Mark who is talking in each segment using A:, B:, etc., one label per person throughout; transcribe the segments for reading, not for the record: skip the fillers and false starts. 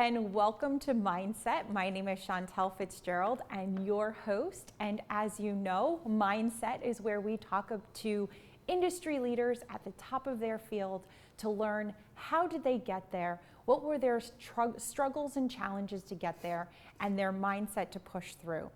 A: and welcome to Mindset. My name is Chantelle Fitzgerald and your host. And as you know, Mindset is where we talk to industry leaders at the top of their field to learn how did they get there, what were their struggles and challenges to get there, and their mindset to push through.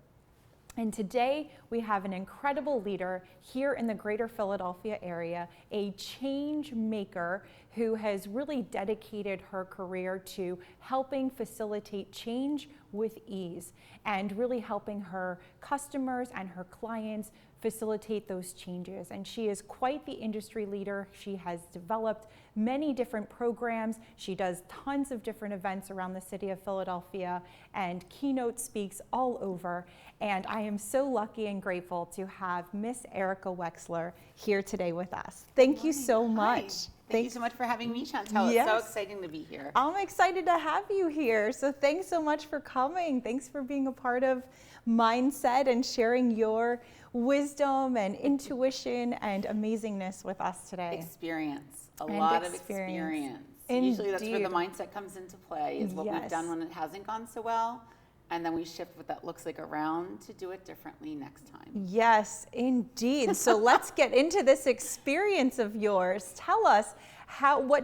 A: And today we have an incredible leader here in the greater Philadelphia area, a change maker who has really dedicated her career to helping facilitate change with ease and really helping her customers and her clients facilitate those changes. And she is quite the industry leader. She has developed many different programs. She does tons of different events around the city of Philadelphia and keynote speaks all over. And I am so lucky and grateful to have Miss Erica Wexler here today with us. Thank you so much.
B: Hi. Thank you so much for having me, Chantelle.
A: Yes.
B: It's so exciting to be here.
A: I'm excited to have you here. So thanks so much for coming. Thanks for being a part of Mindset and sharing your wisdom and intuition and amazingness with us today.
B: Experience. A lot of experience. Usually that's where the mindset comes into play, is what we've done when it hasn't gone so well. And then we shift what that looks like around to do it differently next time.
A: Yes, indeed. So let's get into this experience of yours. Tell us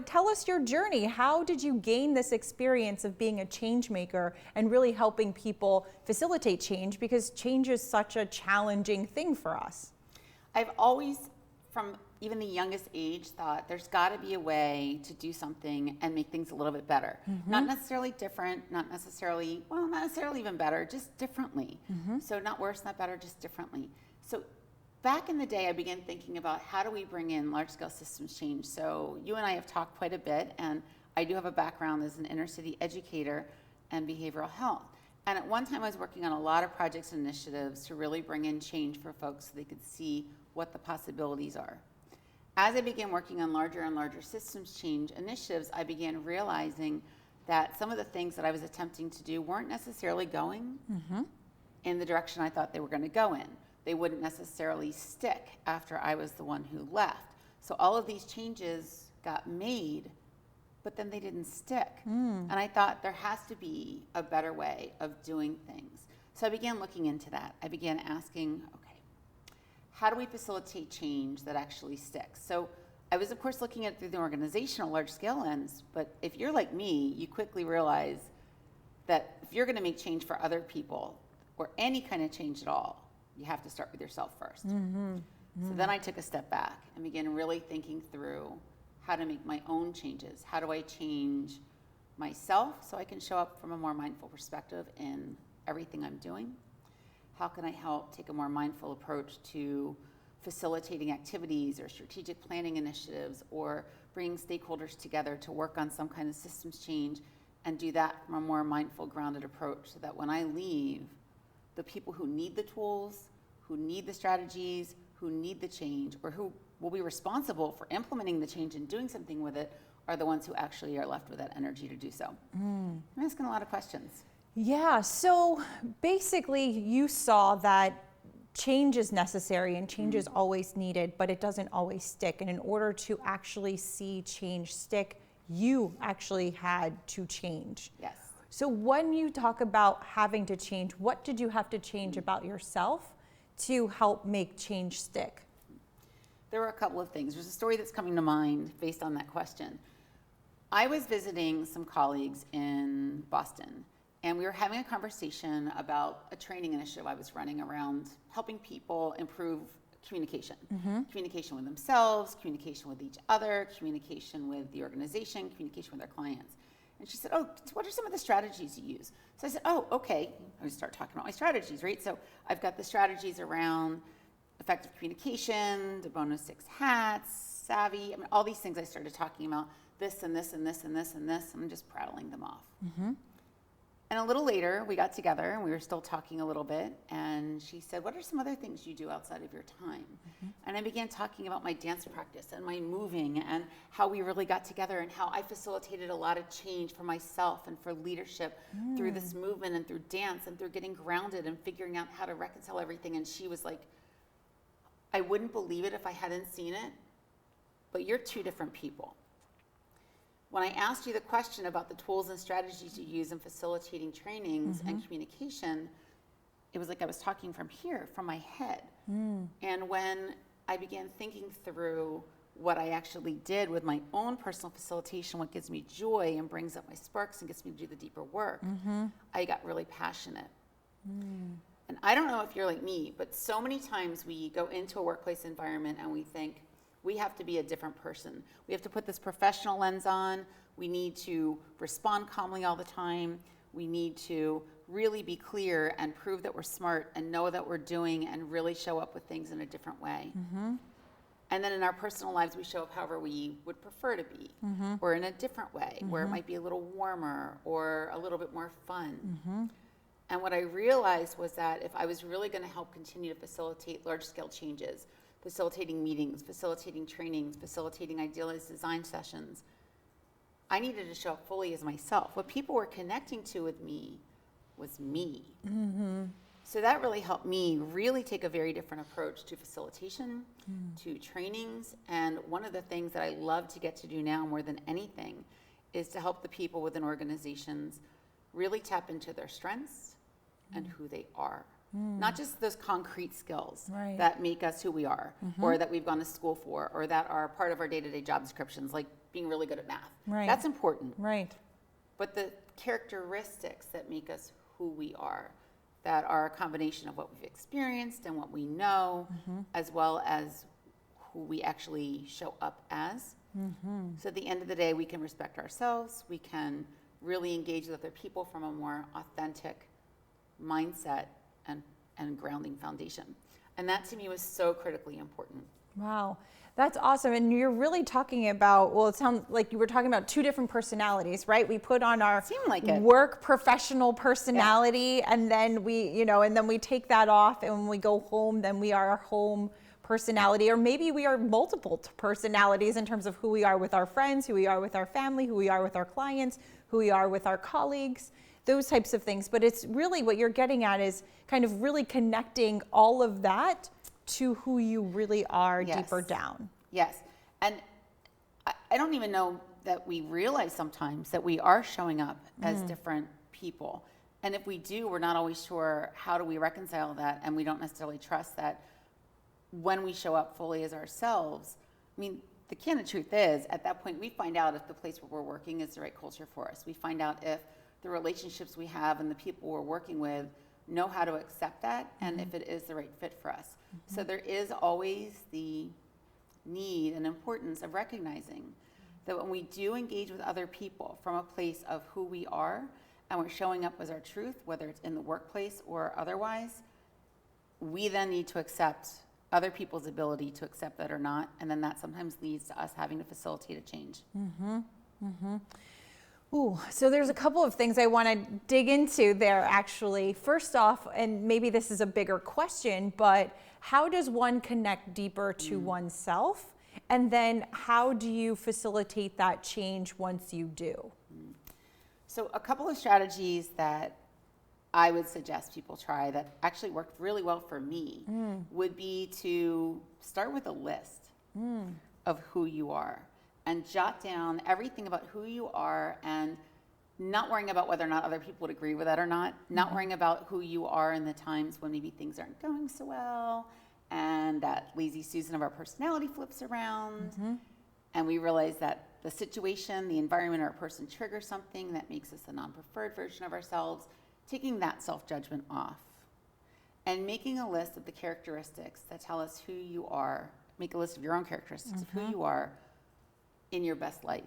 A: tell us your journey. How did you gain this experience of being a change maker and really helping people facilitate change, because change is such a challenging thing for us?
B: I've always, from even the youngest age, thought there's got to be a way to do something and make things a little bit better. Mm-hmm. Not necessarily different, not necessarily even better, just differently. Mm-hmm. So not worse, not better, just differently. So back in the day, I began thinking about how do we bring in large-scale systems change. So you and I have talked quite a bit, and I do have a background as an inner city educator and behavioral health. And at one time, I was working on a lot of projects and initiatives to really bring in change for folks so they could see what the possibilities are. As I began working on larger and larger systems change initiatives, I began realizing that some of the things that I was attempting to do weren't necessarily going in the direction I thought they were going to go in. They wouldn't necessarily stick after I was the one who left. So all of these changes got made, but then they didn't stick. And I thought there has to be a better way of doing things. So I began looking into that. I began asking, how do we facilitate change that actually sticks? So I was, of course, looking at it through the organizational large-scale lens, but if you're like me, you quickly realize that if you're going to make change for other people, or any kind of change at all, you have to start with yourself first. So then I took a step back and began really thinking through how to make my own changes. How do I change myself so I can show up from a more mindful perspective in everything I'm doing? How can I help take a more mindful approach to facilitating activities or strategic planning initiatives, or bringing stakeholders together to work on some kind of systems change, and do that from a more mindful, grounded approach, so that when I leave, the people who need the tools, who need the strategies, who need the change, or who will be responsible for implementing the change and doing something with it, are the ones who actually are left with that energy to do so. I'm asking a lot of questions.
A: Yeah, so basically you saw that change is necessary and change is always needed, but it doesn't always stick. And in order to actually see change stick, you actually had to change.
B: Yes.
A: So when you talk about having to change, what did you have to change about yourself to help make change stick?
B: There were a couple of things. There's a story that's coming to mind based on that question. I was visiting some colleagues in Boston, and we were having a conversation about a training initiative I was running around helping people improve communication. Communication with themselves, communication with each other, communication with the organization, communication with their clients. And she said, what are some of the strategies you use? So I said, okay. I would start talking about my strategies, right? So I've got the strategies around effective communication, the bonus 6 hats, savvy. I mean, all these things I started talking about, this and this and this and this and this. I'm just prattling them off. And a little later, we got together and we were still talking a little bit. And she said, what are some other things you do outside of your time? And I began talking about my dance practice and my moving and how we really got together and how I facilitated a lot of change for myself and for leadership through this movement and through dance and through getting grounded and figuring out how to reconcile everything. And she was like, I wouldn't believe it if I hadn't seen it, but you're two different people. when I asked you the question about the tools and strategies you use in facilitating trainings and communication, it was like I was talking from here, from my head. And when I began thinking through what I actually did with my own personal facilitation, what gives me joy and brings up my sparks and gets me to do the deeper work, I got really passionate. And I don't know if you're like me, but so many times we go into a workplace environment and we think we have to be a different person. We have to put this professional lens on. We need to respond calmly all the time. We need to really be clear and prove that we're smart and know that we're doing and really show up with things in a different way. And then in our personal lives, we show up however we would prefer to be, or in a different way, where it might be a little warmer or a little bit more fun. And what I realized was that if I was really going to help continue to facilitate large-scale changes, facilitating meetings, facilitating trainings, facilitating idealized design sessions, I needed to show up fully as myself. What people were connecting to with me was me. So that really helped me really take a very different approach to facilitation, to trainings. And one of the things that I love to get to do now more than anything is to help the people within organizations really tap into their strengths and who they are. Not just those concrete skills that make us who we are, or that we've gone to school for, or that are part of our day-to-day job descriptions, like being really good at math. That's important. But the characteristics that make us who we are, that are a combination of what we've experienced and what we know, as well as who we actually show up as. So at the end of the day, we can respect ourselves. We can really engage with other people from a more authentic mindset and grounding foundation. And that to me was so critically important.
A: Wow, that's awesome. And you're really talking about, well, it sounds like you were talking about two different personalities, right? We put on our work professional personality, and then we, and then we take that off, and when we go home, then we are our home personality, or maybe we are multiple personalities in terms of who we are with our friends, who we are with our family, who we are with our clients, who we are with our colleagues, those types of things. But it's really what you're getting at is kind of really connecting all of that to who you really are deeper down.
B: Yes. And I don't even know that we realize sometimes that we are showing up as different people. And if we do, we're not always sure how do we reconcile that, and we don't necessarily trust that when we show up fully as ourselves. I mean, the candid truth is, at that point, we find out if the place where we're working is the right culture for us. We find out if the relationships we have and the people we're working with know how to accept that, and if it is the right fit for us. So there is always the need and importance of recognizing that when we do engage with other people from a place of who we are, and we're showing up as our truth, whether it's in the workplace or otherwise, we then need to accept other people's ability to accept that or not, and then that sometimes leads to us having to facilitate a change.
A: Ooh, so there's a couple of things I want to dig into there, actually. First off, and maybe this is a bigger question, but how does one connect deeper to oneself? And then how do you facilitate that change once you do?
B: So a couple of strategies that I would suggest people try that actually worked really well for me would be to start with a list of who you are and jot down everything about who you are, and not worrying about whether or not other people would agree with that or not, not worrying about who you are in the times when maybe things aren't going so well, and that lazy Susan of our personality flips around, and we realize that the situation, the environment, or a person triggers something that makes us a non-preferred version of ourselves, taking that self-judgment off and making a list of the characteristics that tell us who you are. Make a list of your own characteristics of who you are in your best light.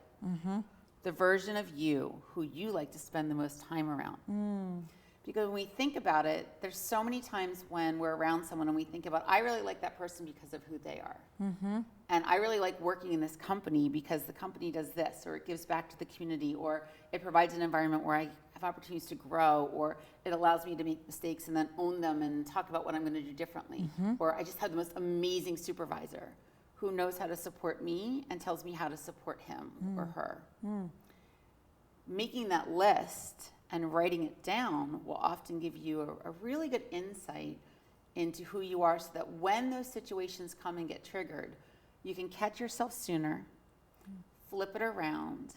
B: The version of you who you like to spend the most time around. Because when we think about it, there's so many times when we're around someone and we think about, I really like that person because of who they are. And I really like working in this company because the company does this, or it gives back to the community, or it provides an environment where I have opportunities to grow, or it allows me to make mistakes and then own them and talk about what I'm going to do differently. Or I just have the most amazing supervisor who knows how to support me and tells me how to support him or her. Making that list and writing it down will often give you a really good insight into who you are, so that when those situations come and get triggered, you can catch yourself sooner, flip it around,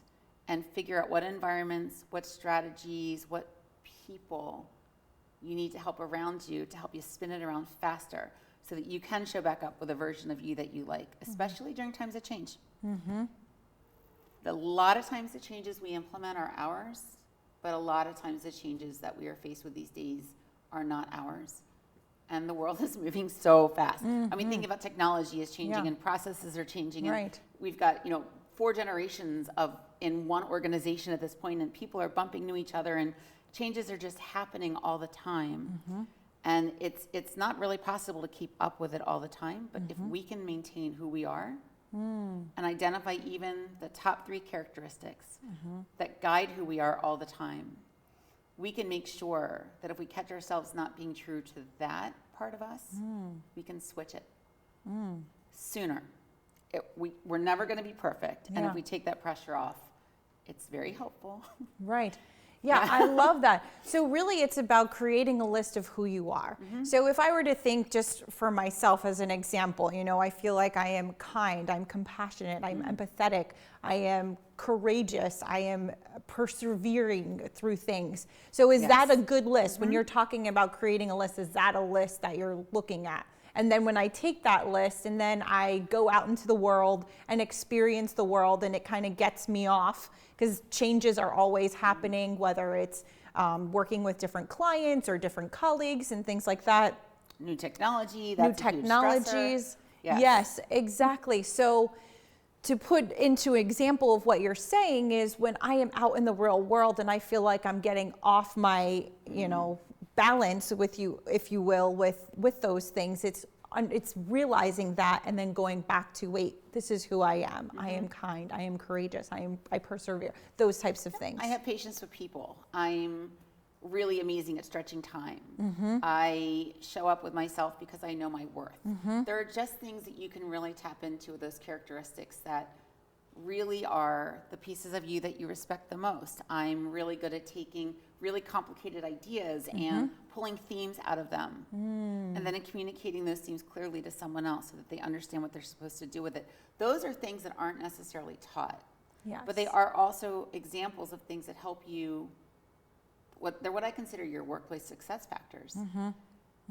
B: and figure out what environments, what strategies, what people you need to help around you to help you spin it around faster so that you can show back up with a version of you that you like, especially during times of change. A lot of times the changes we implement are ours, but a lot of times the changes that we are faced with these days are not ours. And the world is moving so fast. I mean, think about technology is changing and processes are changing. And we've got, 4 generations in one organization at this point, and people are bumping into each other, and changes are just happening all the time. And it's not really possible to keep up with it all the time, but if we can maintain who we are and identify even the top 3 characteristics that guide who we are all the time, we can make sure that if we catch ourselves not being true to that part of us, we can switch it sooner. We're never going to be perfect. And if we take that pressure off, it's very helpful.
A: Right. Yeah, I love that. So really it's about creating a list of who you are. So if I were to think just for myself as an example, I feel like I am kind, I'm compassionate, I'm empathetic, I am courageous, I am persevering through things. So is that a good list? When you're talking about creating a list, is that a list that you're looking at? And then when I take that list and then I go out into the world and experience the world, and it kind of gets me off, because changes are always happening, whether it's working with different clients or different colleagues and things like that.
B: New technology, that's a huge stressor.
A: Yes, exactly. So to put into example of what you're saying is when I am out in the real world and I feel like I'm getting off my, balance with you, if you will, with those things, it's realizing that and then going back to, wait, this is who I am. I am kind, I am courageous, I persevere, those types of things.
B: I have patience with people. I'm really amazing at stretching time. I show up with myself because I know my worth. There are just things that you can really tap into with those characteristics that really are the pieces of you that you respect the most. I'm really good at taking really complicated ideas and pulling themes out of them and then communicating those themes clearly to someone else so that they understand what they're supposed to do with it. Those are things that aren't necessarily taught, but they are also examples of things that help you. They're what I consider your workplace success factors.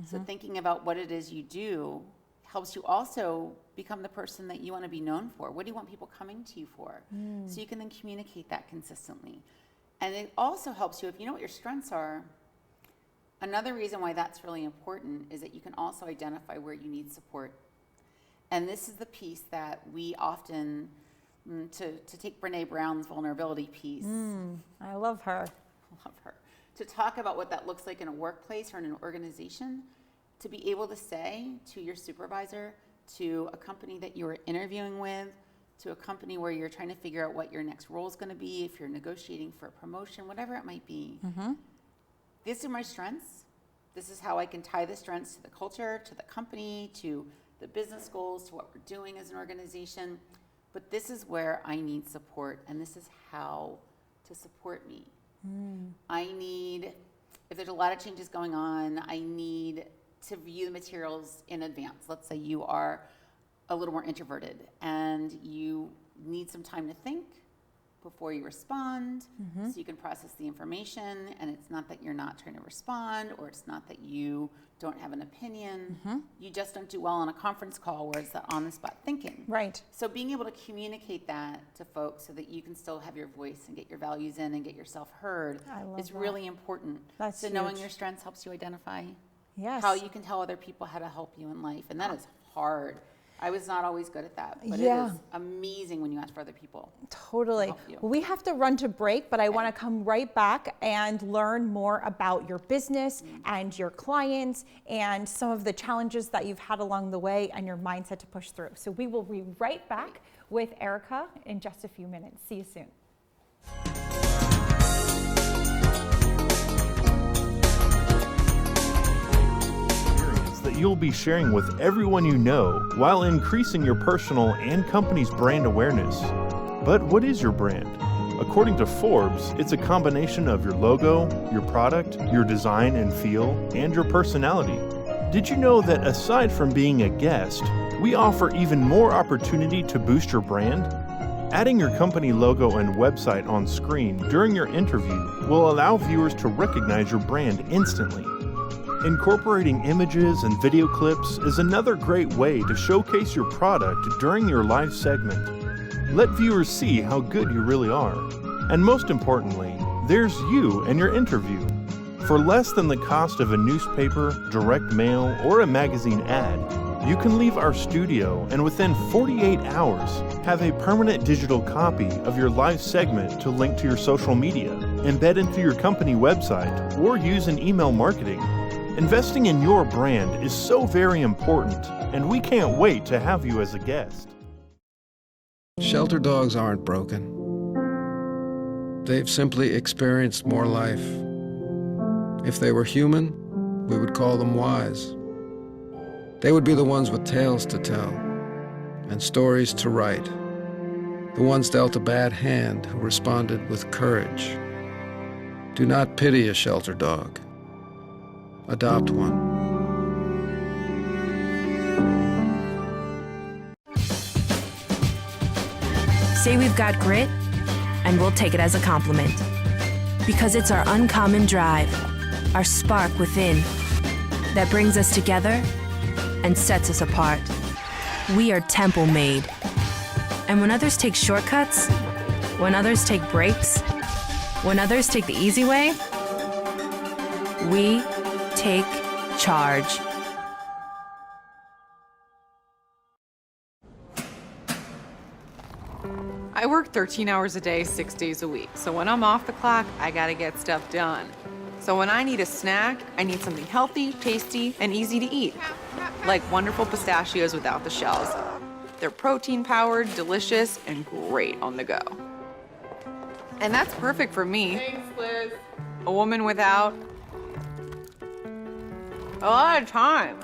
B: So thinking about what it is you do helps you also become the person that you want to be known for. What do you want people coming to you for? So you can then communicate that consistently. And it also helps you, if you know what your strengths are, another reason why that's really important is that you can also identify where you need support. And this is the piece that we often, to take Brene Brown's vulnerability piece.
A: I love her.
B: To talk about what that looks like in a workplace or in an organization, to be able to say to your supervisor, to a company that you are interviewing with, to a company where you're trying to figure out what your next role is going to be, if you're negotiating for a promotion, whatever it might be. These are my strengths. This is how I can tie the strengths to the culture, to the company, to the business goals, to what we're doing as an organization. But this is where I need support, and this is how to support me. If there's a lot of changes going on, I need to view the materials in advance. Let's say you are a little more introverted and you need some time to think before you respond, so you can process the information, and it's not that you're not trying to respond, or it's not that you don't have an opinion. You just don't do well on a conference call where it's that on-the-spot thinking.
A: Right.
B: So being able to communicate that to folks so that you can still have your voice and get your values in and get yourself heard is really important.
A: That's
B: so
A: huge.
B: knowing your strengths helps you identify how you can tell other people how to help you in life, and that is hard. I was not always good at that, but it is amazing when you ask for other people.
A: Totally. We have to run to break, but I want to come right back and learn more about your business and your clients and some of the challenges that you've had along the way and your mindset to push through. So we will be right back with Erica in just a few minutes. See you soon.
C: That you'll be sharing with everyone you know while increasing your personal and company's brand awareness. But what is your brand? According to Forbes, it's a combination of your logo, your product, your design and feel, and your personality. Did you know that aside from being a guest, we offer even more opportunity to boost your brand? Adding your company logo and website on screen during your interview will allow viewers to recognize your brand instantly. Incorporating images and video clips is another great way to showcase your product during your live segment. Let viewers see how good you really are. And most importantly, there's you and your interview. For less than the cost of a newspaper, direct mail, or a magazine ad, you can leave our studio and within 48 hours have a permanent digital copy of your live segment to link to your social media, embed into your company website, or use in email marketing. Investing in your brand is so very important, and we can't wait to have you as a guest.
D: Shelter dogs aren't broken. They've simply experienced more life. If they were human, we would call them wise. They would be the ones with tales to tell and stories to write, the ones dealt a bad hand who responded with courage. Do not pity a shelter dog. Adopt one.
E: Say we've got grit, and we'll take it as a compliment. Because it's our uncommon drive, our spark within, that brings us together and sets us apart. We are temple made. And when others take shortcuts, when others take breaks, when others take the easy way, we take charge.
F: I work 13 hours a day, 6 days a week. So when I'm off the clock, I gotta get stuff done. So when I need a snack, I need something healthy, tasty, and easy to eat. Like wonderful pistachios without the shells. They're protein-powered, delicious, and great on the go. And that's perfect for me. Thanks, Liz. A woman without a lot of time.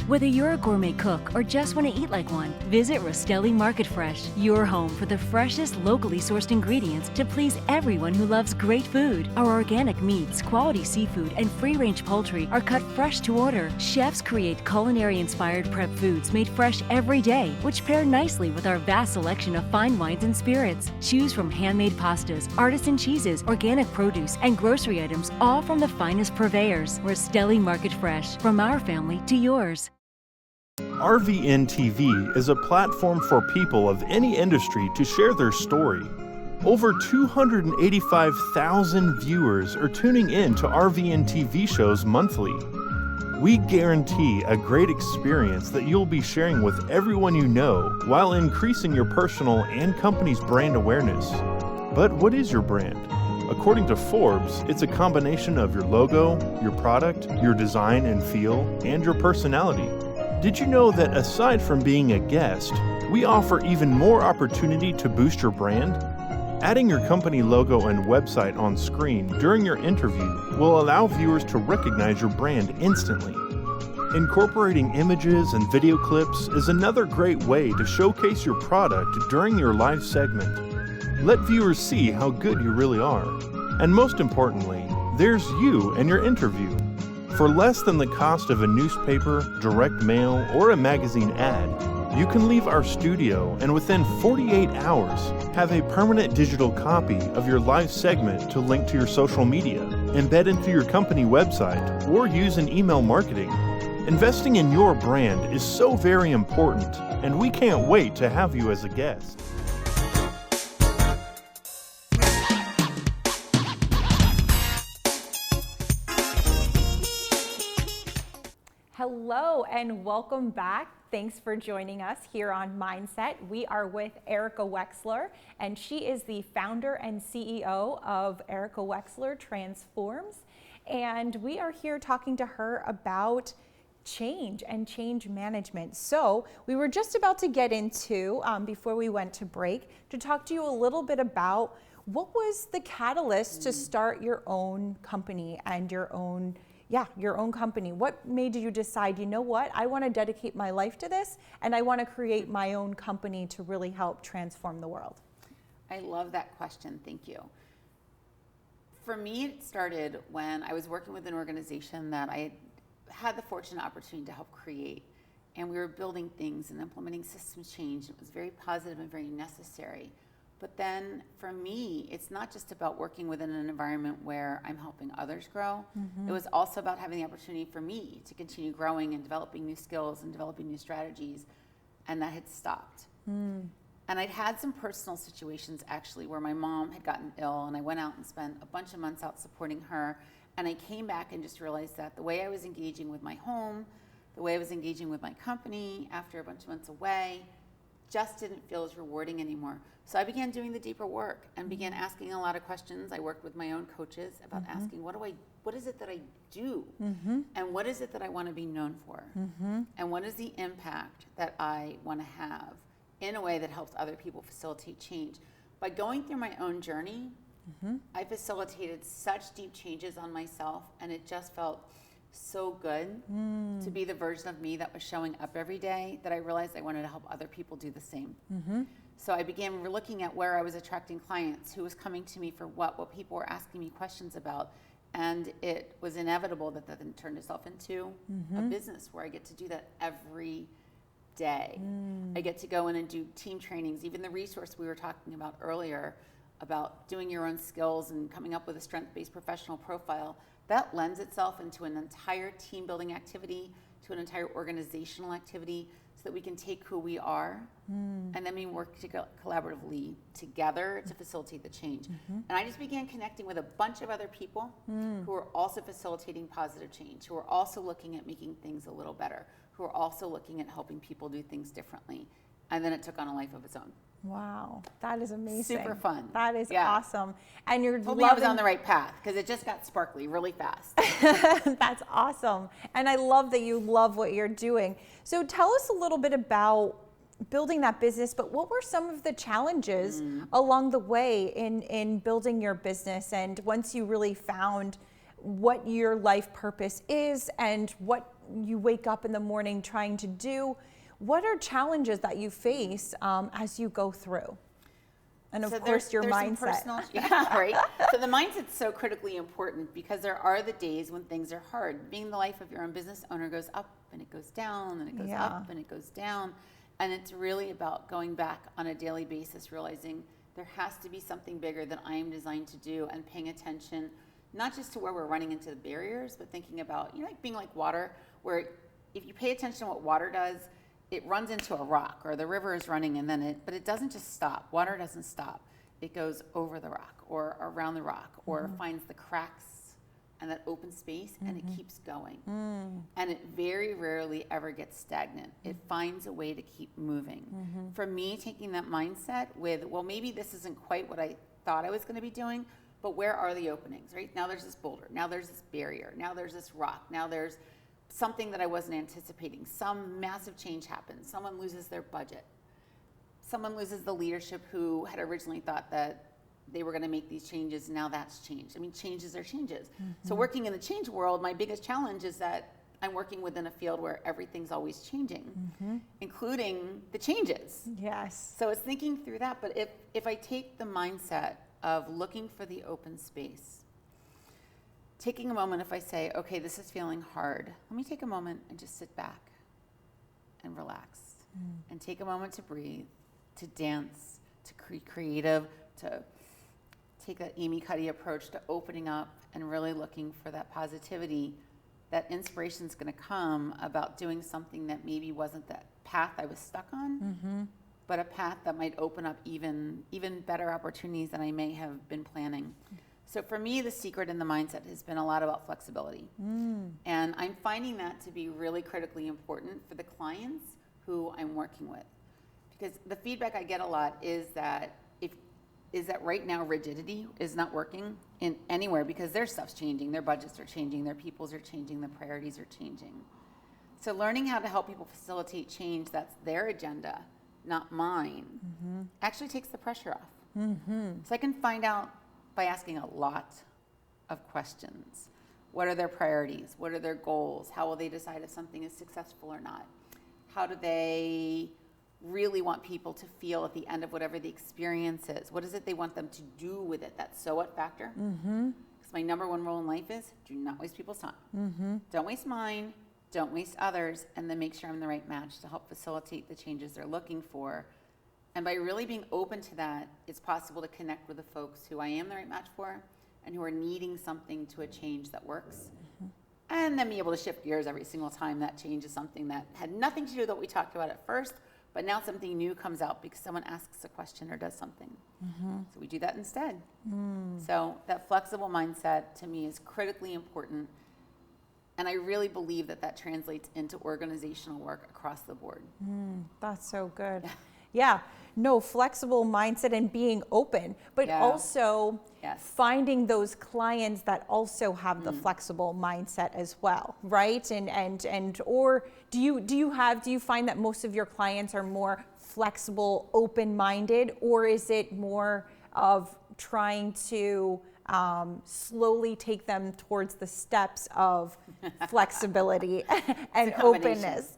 G: Whether you're a gourmet cook or just want to eat like one, visit Rostelli Market Fresh, your home for the freshest, locally sourced ingredients to please everyone who loves great food. Our organic meats, quality seafood, and free-range poultry are cut fresh to order. Chefs create culinary-inspired prep foods made fresh every day, which pair nicely with our vast selection of fine wines and spirits. Choose from handmade pastas, artisan cheeses, organic produce, and grocery items, all from the finest purveyors. Rostelli Market Fresh, from our family to yours.
C: RVN TV is a platform for people of any industry to share their story. Over 285,000 viewers are tuning in to RVN TV shows monthly. We guarantee a great experience that you'll be sharing with everyone you know while increasing your personal and company's brand awareness. But what is your brand? According to Forbes, it's a combination of your logo, your product, your design and feel, and your personality. Did you know that aside from being a guest, we offer even more opportunity to boost your brand? Adding your company logo and website on screen during your interview will allow viewers to recognize your brand instantly. Incorporating images and video clips is another great way to showcase your product during your live segment. Let viewers see how good you really are. And most importantly, there's you and your interview. For less than the cost of a newspaper, direct mail, or a magazine ad, you can leave our studio and within 48 hours have a permanent digital copy of your live segment to link to your social media, embed into your company website, or use in email marketing. Investing in your brand is so very important, and we can't wait to have you as a guest.
A: Hello and welcome back. Thanks for joining us here on Mindset. We are with Erica Wexler, and she is the founder and CEO of Erica Wexler Transforms. And we are here talking to her about change and change management. So we were just about to get into, before we went to break, to talk to you a little bit about what was the catalyst to start your own company and your own company. What made you decide, you know what, I want to dedicate my life to this and I want to create my own company to really help transform the world?
B: I love that question. Thank you. For me, it started when I was working with an organization that I had the fortunate opportunity to help create. and we were building things and implementing systems change. It was very positive and very necessary. But then for me, it's not just about working within an environment where I'm helping others grow. It was also about having the opportunity for me to continue growing and developing new skills and developing new strategies, and that had stopped. And I'd had some personal situations actually where my mom had gotten ill, and I went out and spent a bunch of months out supporting her. And I came back and just realized that the way I was engaging with my home, the way I was engaging with my company after a bunch of months away, just didn't feel as rewarding anymore. So I began doing the deeper work and began asking a lot of questions. I worked with my own coaches about asking, what is it that I do? And what is it that I want to be known for? And what is the impact that I want to have in a way that helps other people facilitate change? By going through my own journey, I facilitated such deep changes on myself, and it just felt so good to be the version of me that was showing up every day, that I realized I wanted to help other people do the same. So I began looking at where I was attracting clients, who was coming to me for what people were asking me questions about. And it was inevitable that then turned itself into a business where I get to do that every day. I get to go in and do team trainings, even the resource we were talking about earlier about doing your own skills and coming up with a strength-based professional profile. That lends itself into an entire team building activity, to an entire organizational activity, so that we can take who we are and then we work collaboratively together to facilitate the change. And I just began connecting with a bunch of other people who are also facilitating positive change, who are also looking at making things a little better, who are also looking at helping people do things differently. And then it took on a life of its own.
A: Wow, that is amazing.
B: Super fun.
A: That is awesome. And you're
B: told me I was on the right path, because it just got sparkly really fast.
A: That's awesome. And I love that you love what you're doing. So tell us a little bit about building that business, but what were some of the challenges along the way in building your business? And once you really found what your life purpose is and what you wake up in the morning trying to do, what are challenges that you face as you go through? And of course, your mindset.
B: Right. So the mindset's so critically important, because there are the days when things are hard. Being the life of your own business owner goes up and it goes down and it goes up and it goes down. And it's really about going back on a daily basis, realizing there has to be something bigger than I am designed to do, and paying attention, not just to where we're running into the barriers, but thinking about, like being like water, where if you pay attention to what water does, it runs into a rock, or the river is running, and then but it doesn't just stop. Water doesn't stop. It goes over the rock or around the rock, or finds the cracks and that open space, and it keeps going. And it very rarely ever gets stagnant. It finds a way to keep moving. For me, taking that mindset with, well, maybe this isn't quite what I thought I was going to be doing, but where are the openings, right? Now there's this boulder. Now there's this barrier. Now there's this rock. Now there's something that I wasn't anticipating. Some massive change happens. Someone loses their budget. Someone loses the leadership who had originally thought that they were going to make these changes, and now that's changed. I mean, changes are changes. So working in the change world, my biggest challenge is that I'm working within a field where everything's always changing, including the changes.
A: Yes.
B: So it's thinking through that. But if I take the mindset of looking for the open space, taking a moment, if I say, okay, this is feeling hard, let me take a moment and just sit back and relax and take a moment to breathe, to dance, to be creative, to take that Amy Cuddy approach to opening up and really looking for that positivity. That inspiration is going to come about doing something that maybe wasn't that path I was stuck on, but a path that might open up even better opportunities than I may have been planning. So for me, the secret in the mindset has been a lot about flexibility. And I'm finding that to be really critically important for the clients who I'm working with. Because the feedback I get a lot is that right now rigidity is not working in anywhere, because their stuff's changing, their budgets are changing, their peoples are changing, their priorities are changing. So learning how to help people facilitate change that's their agenda, not mine, actually takes the pressure off. So I can find out by asking a lot of questions. What are their priorities? What are their goals? How will they decide if something is successful or not? How do they really want people to feel at the end of whatever the experience is? What is it they want them to do with it? That so what factor? Because my number one rule in life is do not waste people's time. Don't waste mine. don't waste others, and then make sure I'm the right match to help facilitate the changes they're looking for. And by really being open to that, it's possible to connect with the folks who I am the right match for and who are needing something to a change that works. And then be able to shift gears every single time that change is something that had nothing to do with what we talked about at first, but now something new comes out because someone asks a question or does something. So we do that instead. So that flexible mindset to me is critically important. And I really believe that that translates into organizational work across the board.
A: That's so good. Yeah, no, flexible mindset and being open, but also finding those clients that also have the flexible mindset as well, right? And or do you find that most of your clients are more flexible, open-minded, or is it more of trying to slowly take them towards the steps of flexibility and openness?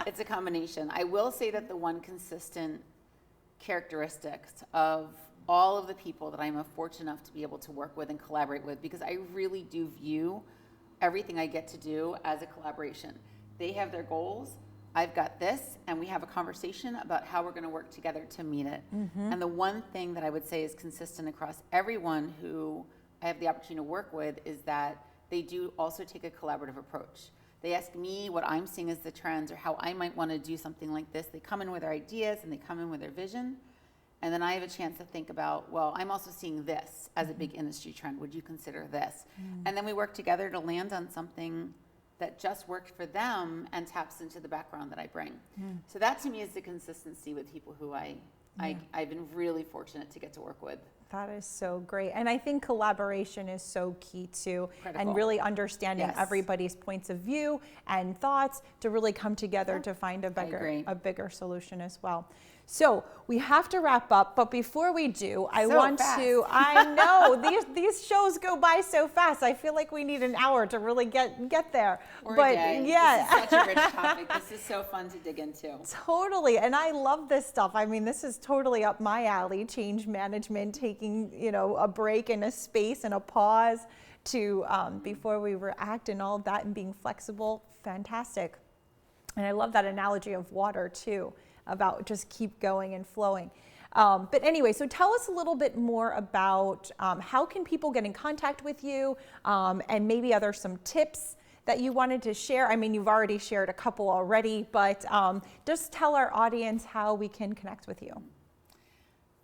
B: It's a combination. I will say that the one consistent characteristic of all of the people that I'm fortunate enough to be able to work with and collaborate with, because I really do view everything I get to do as a collaboration. They have their goals, I've got this, and we have a conversation about how we're going to work together to meet it. And the one thing that I would say is consistent across everyone who I have the opportunity to work with is that they do also take a collaborative approach. They ask me what I'm seeing as the trends or how I might want to do something like this. They come in with their ideas and they come in with their vision. And then I have a chance to think about, well, I'm also seeing this as a big industry trend. Would you consider this? And then we work together to land on something that just worked for them and taps into the background that I bring. So that to me is the consistency with people who I've been really fortunate to get to work with.
A: That is so great. And I think collaboration is so key too.
B: Critical.
A: And really understanding everybody's points of view and thoughts to really come together to find a bigger solution as well. So we have to wrap up, but before we do, I know these shows go by so fast. I feel like we need an hour to really get there.
B: Or
A: but
B: a day.
A: Yeah.
B: This is such a rich topic. This is so fun to dig into.
A: Totally. And I love this stuff. I mean, this is totally up my alley, change management, taking, a break and a space and a pause to before we react and all of that and being flexible. Fantastic. And I love that analogy of water too, about just keep going and flowing. But anyway, so tell us a little bit more about how can people get in contact with you, and maybe some tips that you wanted to share. I mean, you've already shared a couple already, but just tell our audience how we can connect with you.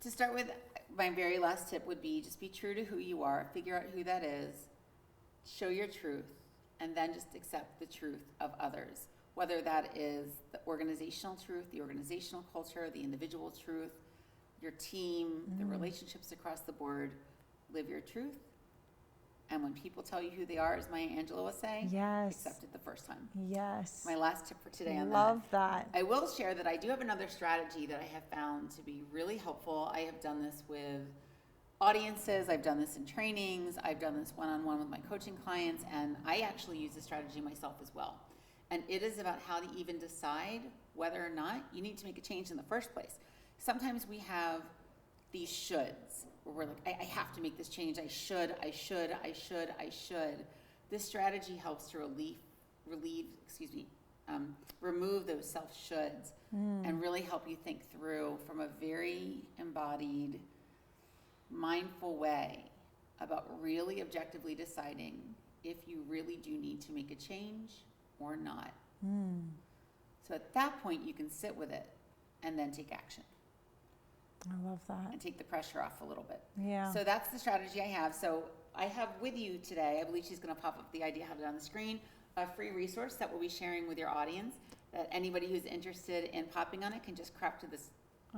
B: To start with, my very last tip would be just be true to who you are, figure out who that is, show your truth, and then just accept the truth of others. Whether that is the organizational truth, the organizational culture, the individual truth, your team, the relationships across the board, live your truth. And when people tell you who they are, as Maya Angelou will say, accept it the first time.
A: Yes.
B: My last tip for today on
A: Love that.
B: I will share that I do have another strategy that I have found to be really helpful. I have done this with audiences, I've done this in trainings, I've done this one-on-one with my coaching clients, and I actually use this strategy myself as well. And it is about how to even decide whether or not you need to make a change in the first place. Sometimes we have these shoulds, where we're like, I have to make this change. I should. This strategy helps to remove those self-shoulds and really help you think through from a very embodied, mindful way about really objectively deciding if you really do need to make a change or not. So at that point, you can sit with it and then take action.
A: I love that.
B: And take the pressure off a little bit.
A: Yeah.
B: So that's the strategy I have. So I have with you today, I believe she's going to pop up the idea, have it on the screen, a free resource that we'll be sharing with your audience, that anybody who's interested in popping on it can just crop to this.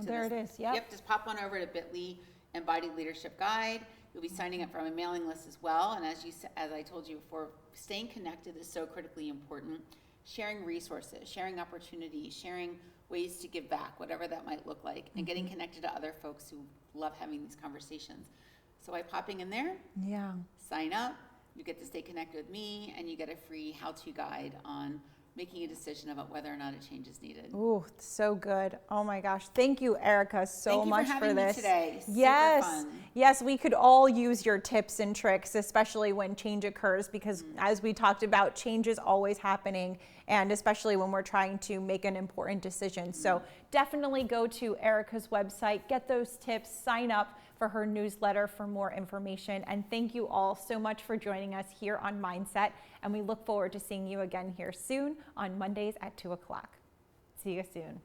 A: There it is. Yep.
B: Just pop on over to bit.ly Embodied Leadership Guide. You'll be signing up for a mailing list as well. And as I told you before, staying connected is so critically important. Sharing resources, sharing opportunities, sharing ways to give back, whatever that might look like, and getting connected to other folks who love having these conversations. So by popping in there, sign up, you get to stay connected with me, and you get a free how-to guide on making a decision about whether or not a change is needed.
A: Ooh, so good. Oh my gosh. Thank you, Erica, so much
B: Thank you for having
A: this.
B: me today. Super
A: Yes.
B: fun.
A: Yes, we could all use your tips and tricks, especially when change occurs, because as we talked about, change is always happening, and especially when we're trying to make an important decision. So definitely go to Erica's website, get those tips, sign up for her newsletter for more information. And thank you all so much for joining us here on Mindset. And we look forward to seeing you again here soon on Mondays at 2 o'clock. See you soon.